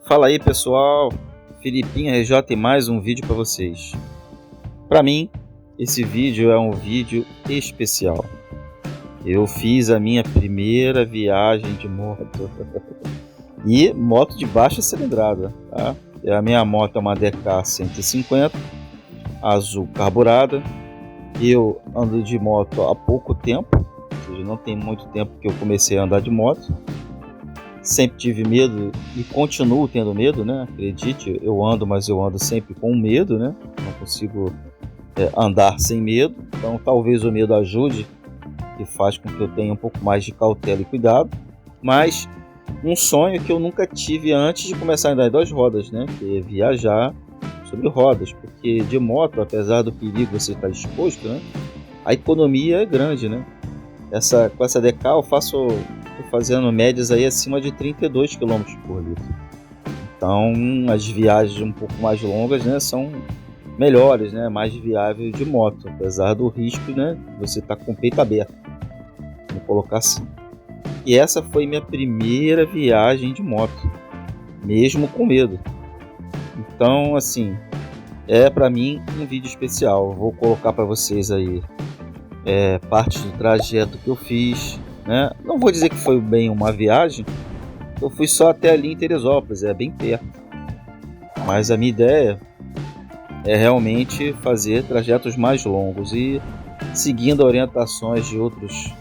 Fala aí pessoal, Filipinho RJ tem mais um vídeo para vocês. Para mim, esse vídeo é um vídeo especial. Eu fiz a minha primeira viagem de moto e moto de baixa cilindrada, tá? A minha moto é uma DK 150, azul carburada. Eu ando de moto há pouco tempo, ou seja, não tem muito tempo que eu comecei a andar de moto. Sempre tive medo e continuo tendo medo, né? Acredite, eu ando, mas eu ando sempre com medo, né? Não consigo andar sem medo. Então talvez o medo ajude, que faz com que eu tenha um pouco mais de cautela e cuidado. Mas um sonho que eu nunca tive antes de começar a andar em duas rodas, né? Que é viajar sobre rodas. Porque de moto, apesar do perigo você estar exposto, né? A economia é grande, né? Com essa DK eu estou fazendo médias aí acima de 32 km por litro. Então as viagens um pouco mais longas, né, são melhores, né, mais viáveis de moto, apesar do risco, né, você tá com o peito aberto, vou colocar assim. E essa foi minha primeira viagem de moto, mesmo com medo. Então assim, é para mim um vídeo especial. Vou colocar para vocês aí parte do trajeto que eu fiz, né? Não vou dizer que foi bem uma viagem, eu fui só até ali em Teresópolis, é bem perto. Mas a minha ideia é realmente fazer trajetos mais longos e seguindo orientações de outros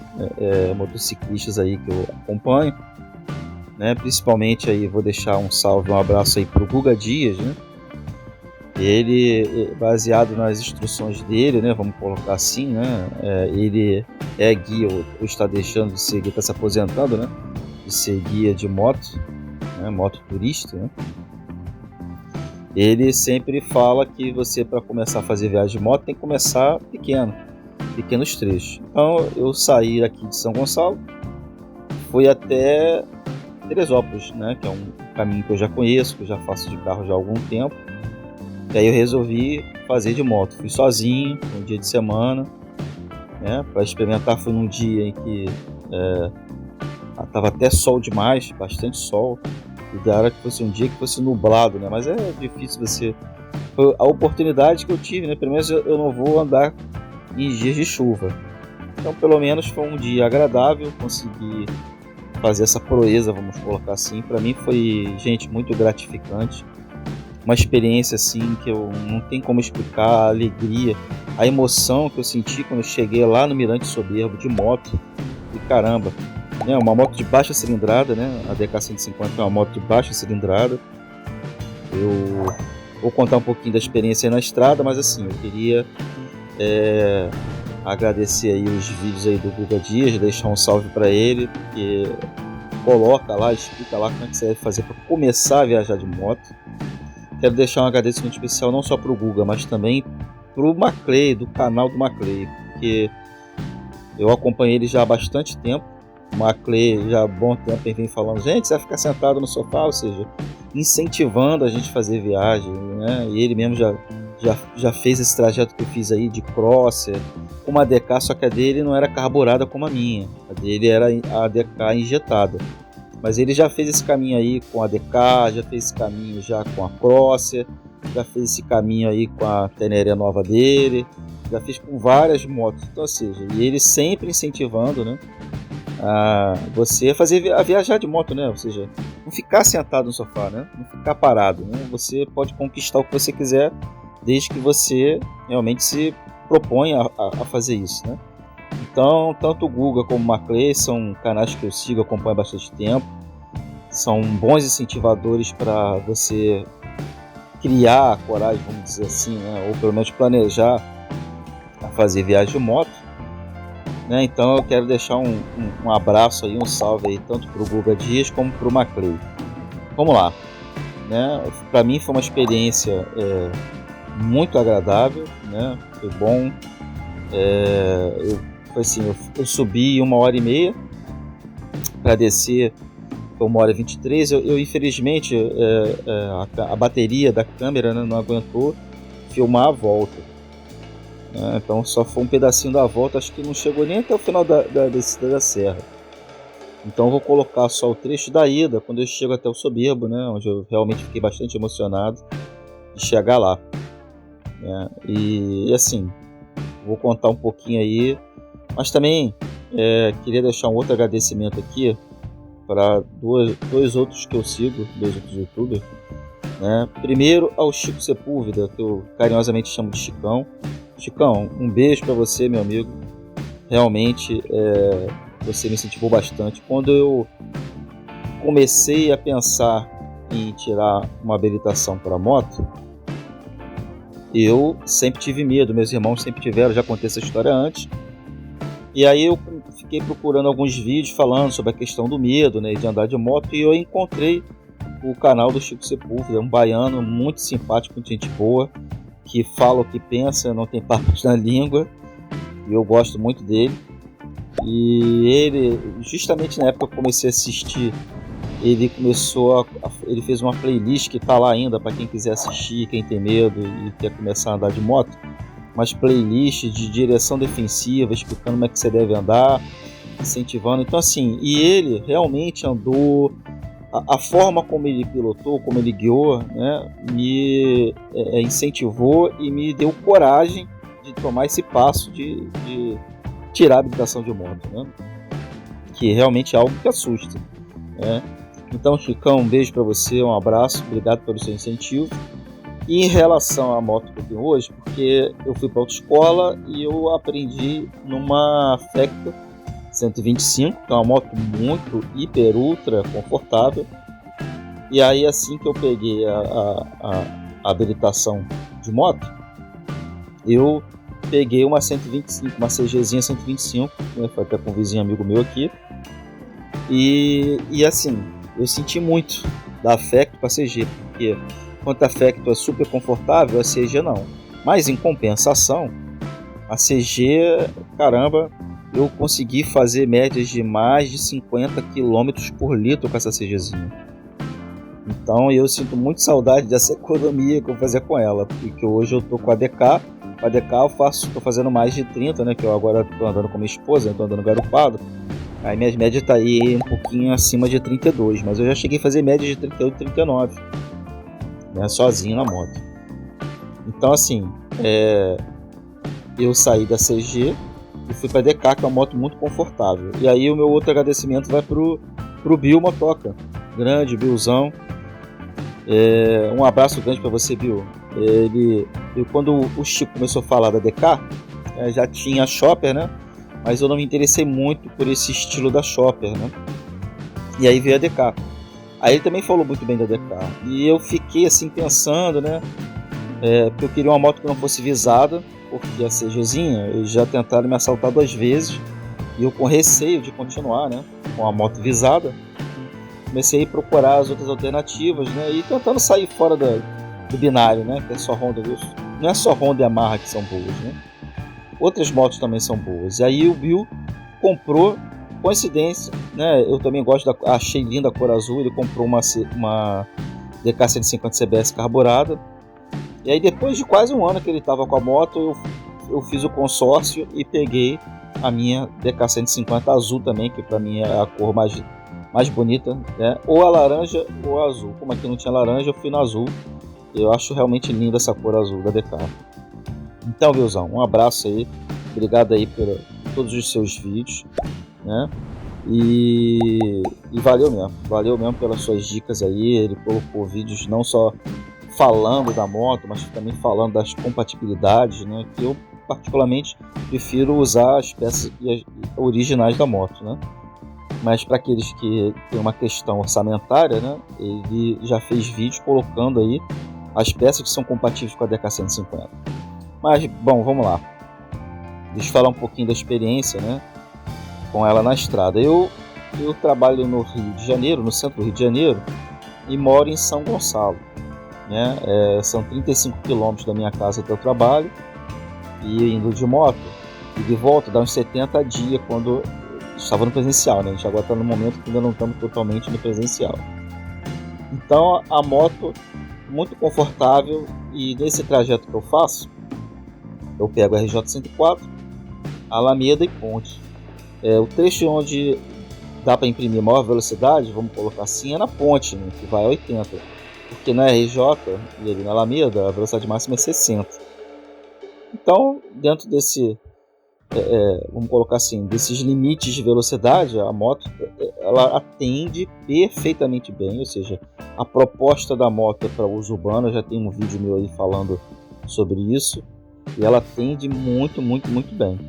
motociclistas aí que eu acompanho, né? Principalmente aí vou deixar um salve, um abraço aí pro Guga Dias, né? Ele, baseado nas instruções dele, né, vamos colocar assim, né, ele é guia, ou está deixando de ser guia, está se aposentando, né, de ser guia de moto, né, mototurista, né. Ele sempre fala que você, para começar a fazer viagem de moto, tem que começar pequenos trechos. Então eu saí aqui de São Gonçalo, fui até Teresópolis, né, que é um caminho que eu já conheço, que eu já faço de carro já há algum tempo. E aí eu resolvi fazer de moto. Fui sozinho, um dia de semana, né, para experimentar. Foi num dia em que estava até sol demais, bastante sol. O ideal era que fosse um dia que fosse nublado, né, mas é difícil você... Foi a oportunidade que eu tive, né, pelo menos eu não vou andar em dias de chuva. Então pelo menos foi um dia agradável, consegui fazer essa proeza, vamos colocar assim. Para mim foi, gente, muito gratificante. Uma experiência assim que eu não tenho como explicar, a alegria, a emoção que eu senti quando eu cheguei lá no Mirante Soberbo de moto. E caramba, né, uma moto de baixa cilindrada, né? A DK 150 é uma moto de baixa cilindrada. Eu vou contar um pouquinho da experiência aí na estrada, mas assim, eu queria agradecer aí os vídeos aí do Guga Dias, deixar um salve para ele, porque coloca lá, explica lá como é que você deve fazer para começar a viajar de moto. Quero deixar um agradecimento especial não só para o Guga, mas também para o Maclay, do canal do Maclay, porque eu acompanhei ele já há bastante tempo. O Maclay já há bom tempo ele vem falando, gente, você vai ficar sentado no sofá, ou seja, incentivando a gente a fazer viagem, né? E ele mesmo já fez esse trajeto que eu fiz aí de crosser, com uma DK, só que a dele não era carburada como a minha, a dele era a DK injetada. Mas ele já fez esse caminho aí com a DK, já fez esse caminho já com a Crosser, já fez esse caminho aí com a Teneré nova dele, já fez com várias motos. Então, ou seja, e ele sempre incentivando, né, a você a viajar de moto, né? Ou seja, não ficar sentado no sofá, né? Não ficar parado, né? Você pode conquistar o que você quiser, desde que você realmente se propõe a fazer isso, né? Então, tanto o Guga como o Maclay são canais que eu sigo, acompanho há bastante tempo. São bons incentivadores para você criar a coragem, vamos dizer assim, né? Ou pelo menos planejar a fazer viagem de moto, né? Então eu quero deixar um abraço aí, um salve aí, tanto para o Guga Dias como para o Maclay. Vamos lá, né? Para mim foi uma experiência muito agradável, né? Foi bom. Foi assim, eu subi 1h30 para descer, foi 1h23. Eu infelizmente a bateria da câmera, né, não aguentou filmar a volta, né? Então só foi um pedacinho da volta, acho que não chegou nem até o final da descida da serra. Então eu vou colocar só o trecho da ida, quando eu chego até o Soberbo, né, onde eu realmente fiquei bastante emocionado de chegar lá, né. E assim, vou contar um pouquinho aí, mas também queria deixar um outro agradecimento aqui para dois outros que eu sigo, dois outros youtubers, né. Primeiro ao Chico Sepúlveda, que eu carinhosamente chamo de Chicão. Chicão, um beijo para você, meu amigo. Realmente você me incentivou bastante. Quando eu comecei a pensar em tirar uma habilitação para moto, eu sempre tive medo, meus irmãos sempre tiveram, já contei essa história antes. E aí eu fiquei procurando alguns vídeos falando sobre a questão do medo, né, de andar de moto, e eu encontrei o canal do Chico Sepúlveda, um baiano muito simpático, muito gente boa, que fala o que pensa, não tem papas na língua, e eu gosto muito dele. E ele, justamente na época que eu comecei a assistir, ele ele fez uma playlist que está lá ainda para quem quiser assistir, quem tem medo e quer começar a andar de moto, umas playlists de direção defensiva, explicando como é que você deve andar, incentivando. Então assim, e ele realmente andou, a forma como ele pilotou, como ele guiou, né, me incentivou e me deu coragem de tomar esse passo de tirar a habilitação de moto, né, que realmente é algo que assusta, né. Então, Chicão, um beijo para você, um abraço, obrigado pelo seu incentivo. E em relação à moto que eu tenho hoje, porque eu fui para autoescola e eu aprendi numa Factor 125, que é uma moto muito hiper ultra confortável. E aí, assim que eu peguei a habilitação de moto, eu peguei uma 125, uma CGzinha 125, né, foi até com um vizinho amigo meu aqui. E assim, eu senti muito da Factor para a CG, porque enquanto a Factor é super confortável, a CG não. Mas em compensação, a CG, caramba, eu consegui fazer médias de mais de 50 km por litro com essa CGzinha. Então eu sinto muito saudade dessa economia que eu fazia com ela, porque hoje eu tô com a DK. Com a DK eu tô fazendo mais de 30, né, que eu agora tô andando com minha esposa, tô andando garupado. Aí minhas médias tá aí um pouquinho acima de 32, mas eu já cheguei a fazer médias de 38, 39, né, sozinho na moto. Então assim, eu saí da CG e fui pra DK, que é uma moto muito confortável. E aí o meu outro agradecimento vai pro Bill Motoca, grande Billzão. Um abraço grande para você, Bill. Quando o Chico começou a falar da DK, já tinha a Chopper, né? Mas eu não me interessei muito por esse estilo da Chopper, né? E aí veio a DK. Aí ele também falou muito bem da DK. E eu fiquei assim pensando, né? Porque eu queria uma moto que não fosse visada, porque a CGzinha, eles já tentaram me assaltar 2 vezes. E eu com receio de continuar, né? Com a moto visada, comecei a procurar as outras alternativas, né? E tentando sair fora do binário, né? Que é só Honda. Não é só Honda e Yamaha que são boas, né? Outras motos também são boas. E aí o Bill comprou, coincidência, né? Eu também achei linda a cor azul. Ele comprou uma DK 150 CBS carburada. E aí depois de quase um ano que ele estava com a moto, eu fiz o consórcio e peguei a minha DK 150 azul também, que para mim é a cor mais bonita, né? Ou a laranja ou a azul. Como aqui não tinha laranja, eu fui na azul. Eu acho realmente linda essa cor azul da DK. Então, Billzão, um abraço aí, obrigado aí por todos os seus vídeos, né? E valeu mesmo pelas suas dicas aí. Ele colocou vídeos não só falando da moto, mas também falando das compatibilidades, né? Que eu particularmente prefiro usar as peças originais da moto, né? Mas para aqueles que têm uma questão orçamentária, né? Ele já fez vídeo colocando aí as peças que são compatíveis com a DK 150. Mas, bom, vamos lá. Deixa eu falar um pouquinho da experiência, né, com ela na estrada. Eu trabalho no Rio de Janeiro, no centro do Rio de Janeiro, e moro em São Gonçalo, né? São 35 quilômetros da minha casa até o trabalho, e indo de moto e de volta dá uns 70 dias quando estava no presencial, né? A gente agora está no momento que ainda não estamos totalmente no presencial. Então a moto muito confortável, e nesse trajeto que eu faço, eu pego a RJ 104, Alameda e Ponte. O trecho onde dá para imprimir maior velocidade, vamos colocar assim, é na ponte, né, que vai a 80. Porque na RJ e ali na Alameda a velocidade máxima é 60. Então, dentro desse, vamos colocar assim, desses limites de velocidade, a moto ela atende perfeitamente bem, ou seja, a proposta da moto é para uso urbano. Eu já tenho um vídeo meu aí falando sobre isso, e ela atende muito, muito, muito bem,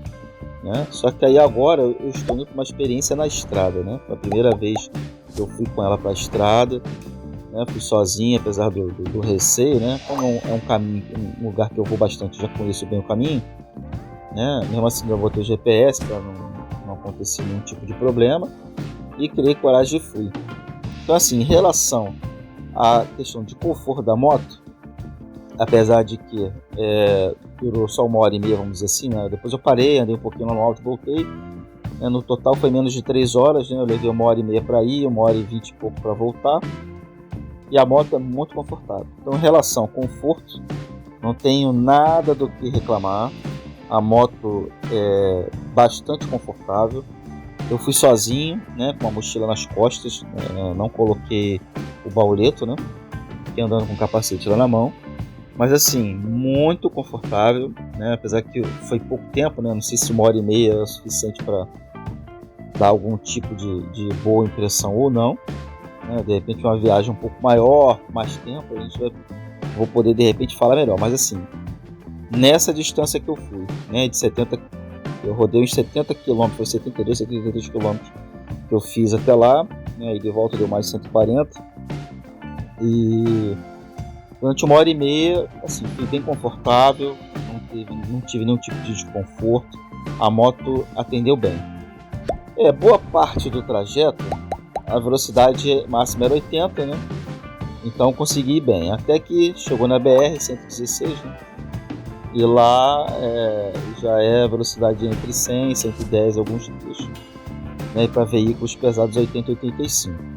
né? Só que aí agora eu estou indo com uma experiência na estrada, né? Foi a primeira vez que eu fui com ela para a estrada, né? Fui sozinho, apesar do receio, né? Como é um caminho, um lugar que eu vou bastante, já conheço bem o caminho, né? Mesmo assim eu botei o GPS para não acontecer nenhum tipo de problema, e criei coragem e fui. Então, assim, em relação à questão de conforto da moto, apesar de que durou só 1h30, vamos dizer assim, né? Depois eu parei, andei um pouquinho lá no alto e voltei, né? No total foi menos de 3 horas, né? Eu levei 1h30 para ir, 1h20 e pouco para voltar, e a moto é muito confortável. Então, em relação ao conforto, não tenho nada do que reclamar. A moto é bastante confortável. Eu fui sozinho, né, com uma mochila nas costas, não coloquei o bauleto, né? Fiquei andando com o capacete lá na mão. Mas assim, muito confortável, né? Apesar que foi pouco tempo, né? Não sei se 1h30 é o suficiente para dar algum tipo de boa impressão ou não, né? De repente uma viagem um pouco maior, mais tempo, vou poder de repente falar melhor. Mas assim, nessa distância que eu fui, né, de 70, eu rodei uns 70 km, foi 72, 73 km que eu fiz até lá, né, e de volta deu mais de 140, e durante 1h30, assim, fui bem confortável, não tive nenhum tipo de desconforto, a moto atendeu bem. Boa parte do trajeto, a velocidade máxima era 80, né, então consegui ir bem, até que chegou na BR-116, né, e lá já é a velocidade entre 100 e 110 alguns trechos, né, para veículos pesados 80 e 85.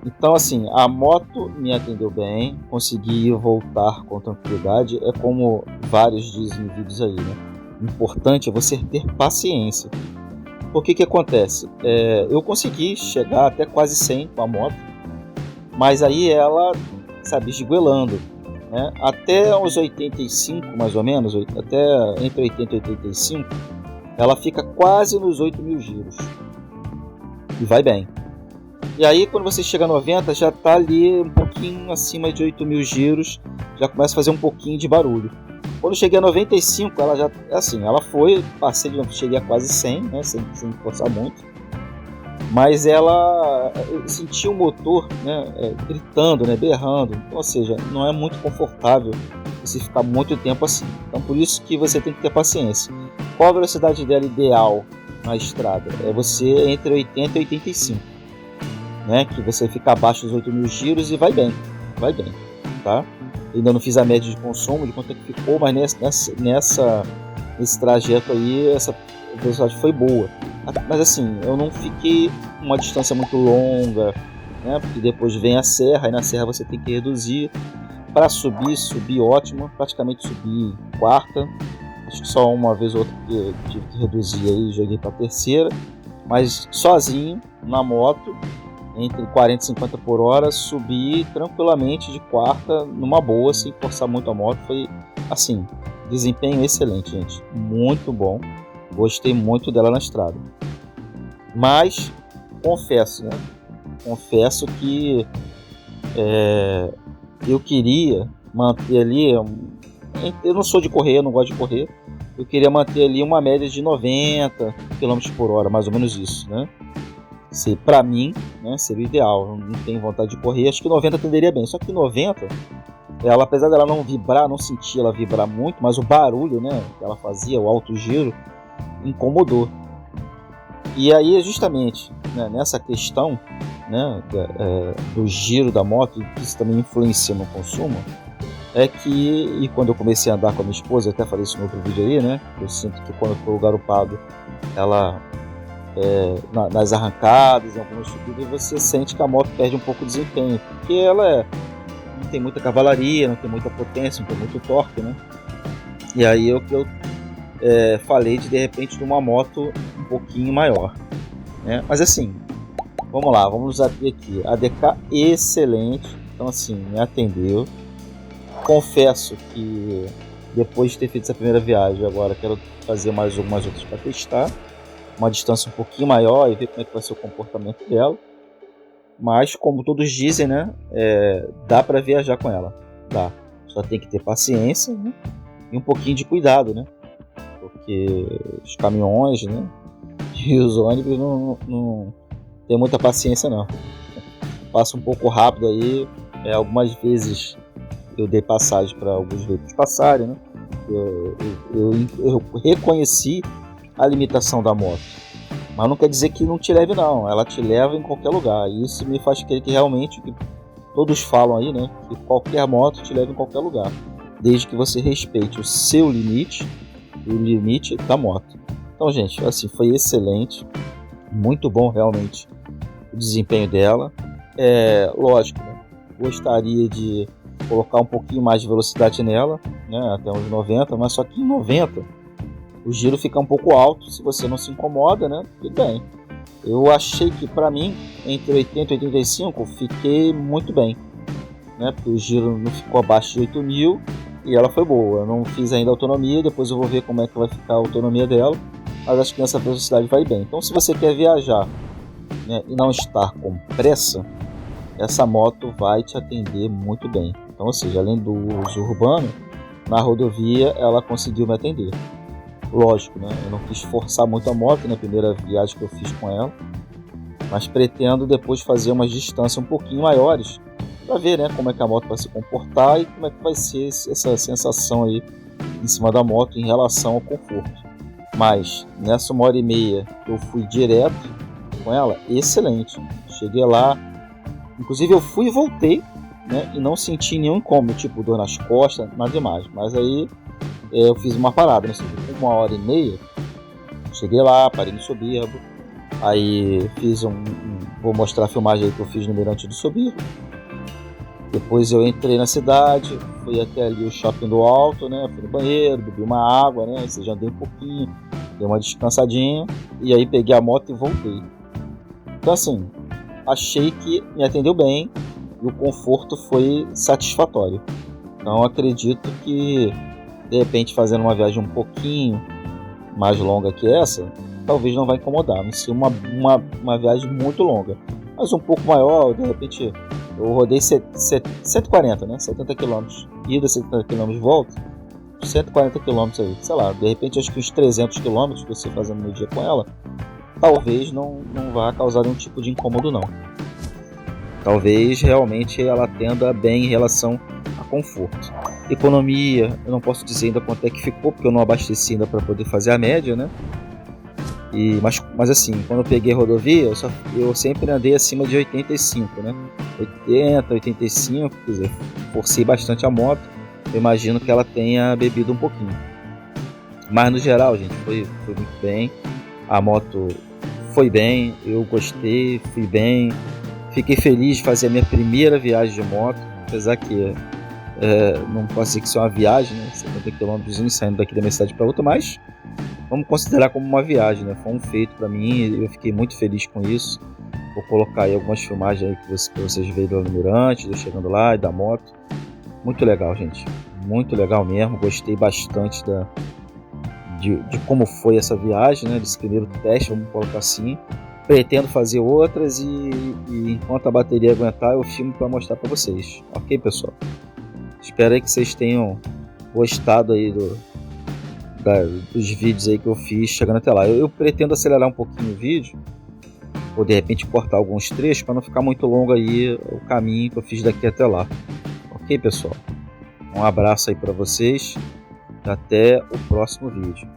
Então, assim, a moto me atendeu bem, consegui voltar com tranquilidade. É como vários dizem em vídeos aí, né? O importante é você ter paciência. Porque que acontece? Eu consegui chegar até quase 100 com a moto, mas aí ela, sabe, esguelando, né? Até os 85, mais ou menos, até entre 80 e 85, ela fica quase nos 8.000 giros. E vai bem. E aí, quando você chega a 90, já está ali um pouquinho acima de 8.000 giros, já começa a fazer um pouquinho de barulho. Quando eu cheguei a 95, ela já, assim, ela foi, cheguei a quase 100, né, sem forçar muito. Mas ela sentiu o motor, né, gritando, né, berrando. Então, ou seja, não é muito confortável você ficar muito tempo assim. Então, por isso que você tem que ter paciência. Qual a velocidade dela ideal na estrada? É você entre 80 e 85, né, que você fica abaixo dos 8.000 giros e vai bem, tá? Ainda não fiz a média de consumo, de quanto é que ficou, mas nesse trajeto aí, essa velocidade foi boa. Mas assim, eu não fiquei uma distância muito longa, né? Porque depois vem a serra, e na serra você tem que reduzir. Para subir ótimo, praticamente subi quarta. Acho que só uma vez ou outra que eu tive que reduzir aí, joguei para terceira. Mas sozinho, na moto, entre 40 e 50 por hora, subi tranquilamente de quarta, numa boa, sem forçar muito a moto. Foi assim, desempenho excelente, gente. Muito bom. Gostei muito dela na estrada. Mas, confesso que eu queria manter ali, eu não sou de correr, eu não gosto de correr, eu queria manter ali uma média de 90 km por hora, mais ou menos isso, né? Para mim, né, seria o ideal. Não tenho vontade de correr, acho que 90 atenderia bem, só que 90, ela, apesar dela não vibrar, não sentir ela vibrar muito, mas o barulho, né, que ela fazia, o alto giro, incomodou. E aí, justamente, né, nessa questão, né, do giro da moto, que isso também influencia no consumo, e quando eu comecei a andar com a minha esposa, eu até falei isso no outro vídeo aí, né, eu sinto que quando eu estou garupado, ela, nas arrancadas, em algumas subidas, você sente que a moto perde um pouco de desempenho, porque ela não tem muita cavalaria, não tem muita potência, não tem muito torque, né, e aí eu falei de repente de uma moto um pouquinho maior. né? Mas assim, vamos lá, vamos nos abrir aqui. A DK excelente, então assim, me atendeu. Confesso que depois de ter feito essa primeira viagem, agora quero fazer mais algumas outras para testar. Uma distância um pouquinho maior e ver como é que vai ser o comportamento dela. Mas, como todos dizem, né? Dá para viajar com ela. Dá. Só tem que ter paciência, né? E um pouquinho de cuidado, né? Porque os caminhões, né? E os ônibus não tem muita paciência, não. Passa um pouco rápido aí. Algumas vezes eu dei passagem para alguns veículos passarem, né? Eu reconheci a limitação da moto, mas não quer dizer que não te leve, não. Ela te leva em qualquer lugar, e isso me faz crer que realmente, que todos falam aí, né, que qualquer moto te leva em qualquer lugar, desde que você respeite o seu limite e o limite da moto. Então, gente, assim, foi excelente, muito bom realmente o desempenho dela. Lógico, né, gostaria de colocar um pouquinho mais de velocidade nela, né, até uns 90, mas só que em 90 o giro fica um pouco alto. Se você não se incomoda, né, tudo bem. Eu achei que para mim, entre 80 e 85, fiquei muito bem, né, porque o giro não ficou abaixo de 8.000 e ela foi boa. Eu não fiz ainda a autonomia, depois eu vou ver como é que vai ficar a autonomia dela, mas acho que nessa velocidade vai bem. Então, se você quer viajar, né, e não estar com pressa, essa moto vai te atender muito bem. Então, ou seja, além do uso urbano, na rodovia ela conseguiu me atender. Lógico, né? Eu não quis forçar muito a moto na primeira viagem que eu fiz com ela, mas pretendo depois fazer umas distâncias um pouquinho maiores para ver, né, como é que a moto vai se comportar e como é que vai ser essa sensação aí em cima da moto em relação ao conforto. Mas nessa 1h30 eu fui direto com ela, excelente. Cheguei lá, inclusive eu fui e voltei, né, e não senti nenhum incômodo, tipo dor nas costas, nada demais. Mas aí eu fiz uma parada, né? 1h30, cheguei lá, parei no Soberbo, aí fiz vou mostrar a filmagem aí que eu fiz no Mirante do Soberbo. Depois eu entrei na cidade, fui até ali o Shopping do Alto, né? Fui no banheiro, bebi uma água, né? Ou seja, andei um pouquinho, dei uma descansadinha e aí peguei a moto e voltei. Então assim, achei que me atendeu bem e o conforto foi satisfatório. Então acredito que de repente fazendo uma viagem um pouquinho mais longa que essa, talvez não vai incomodar, não ser uma viagem muito longa, mas um pouco maior. De repente eu rodei 140, né, 70 km ida, 70 km volta, 140 km aí, sei lá, de repente acho que uns 300 km você fazendo no dia com ela, talvez não vá causar nenhum tipo de incômodo, não. Talvez realmente ela atenda bem em relação a conforto. Economia, eu não posso dizer ainda quanto é que ficou, porque eu não abasteci ainda para poder fazer a média, né? Mas assim, quando eu peguei a rodovia, eu sempre andei acima de 85, né? 80, 85, quer dizer, forcei bastante a moto. Eu imagino que ela tenha bebido um pouquinho. Mas no geral, gente, foi muito bem. A moto foi bem, eu gostei, fui bem. Fiquei feliz de fazer a minha primeira viagem de moto, apesar que não posso dizer que isso é uma viagem, né? 70 km saindo daqui da minha cidade para outra, mas vamos considerar como uma viagem, né? Foi um feito para mim e eu fiquei muito feliz com isso. Vou colocar aí algumas filmagens aí que vocês veem do Almirante, eu chegando lá e da moto. Muito legal, gente. Muito legal mesmo. Gostei bastante de como foi essa viagem, né? Desse primeiro teste, vamos colocar assim. Pretendo fazer outras e enquanto a bateria aguentar, eu filmo para mostrar para vocês. Ok, pessoal? Espero aí que vocês tenham gostado aí dos vídeos aí que eu fiz chegando até lá. Eu pretendo acelerar um pouquinho o vídeo, ou de repente cortar alguns trechos para não ficar muito longo aí o caminho que eu fiz daqui até lá. Ok, pessoal? Um abraço aí para vocês. Até o próximo vídeo.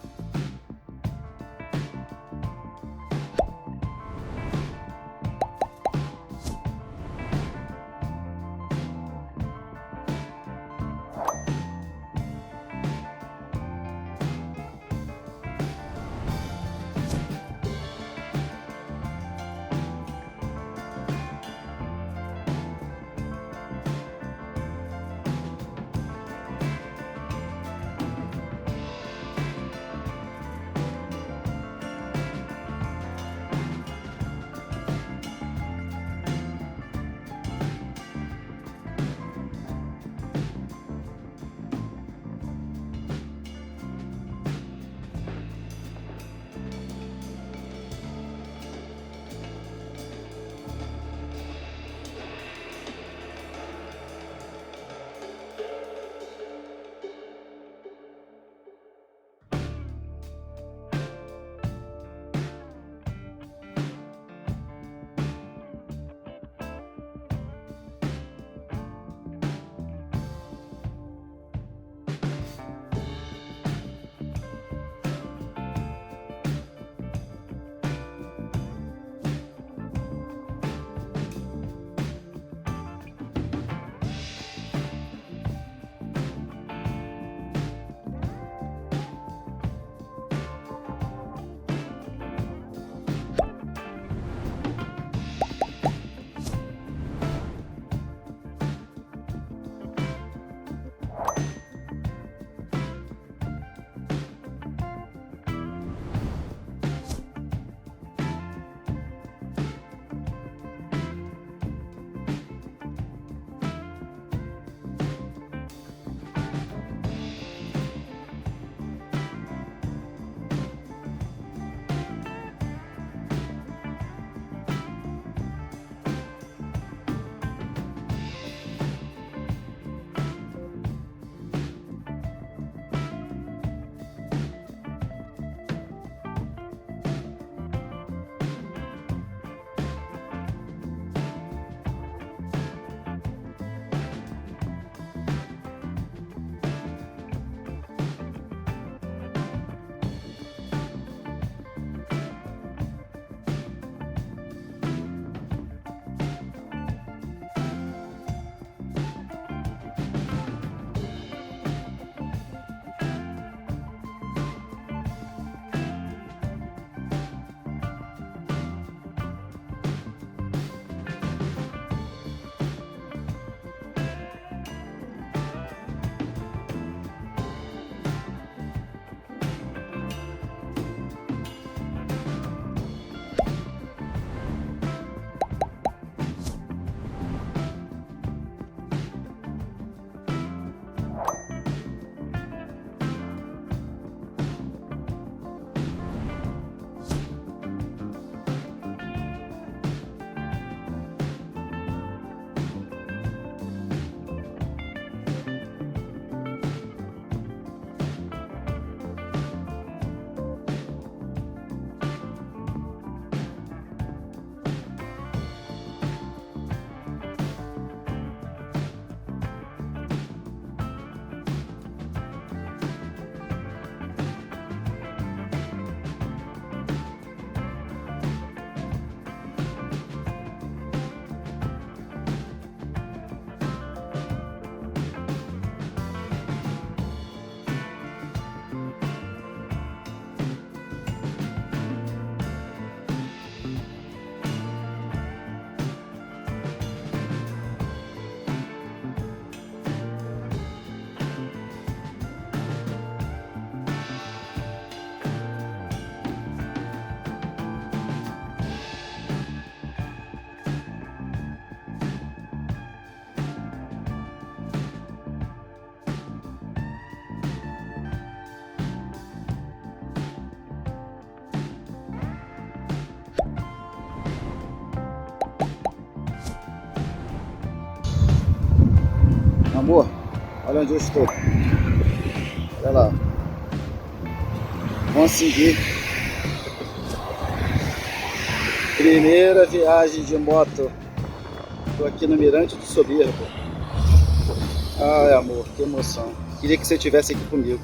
Amor, olha onde eu estou. Olha lá. Consegui. Primeira viagem de moto. Estou aqui no Mirante do Soberbo. Ai, amor, que emoção. Queria que você estivesse aqui comigo.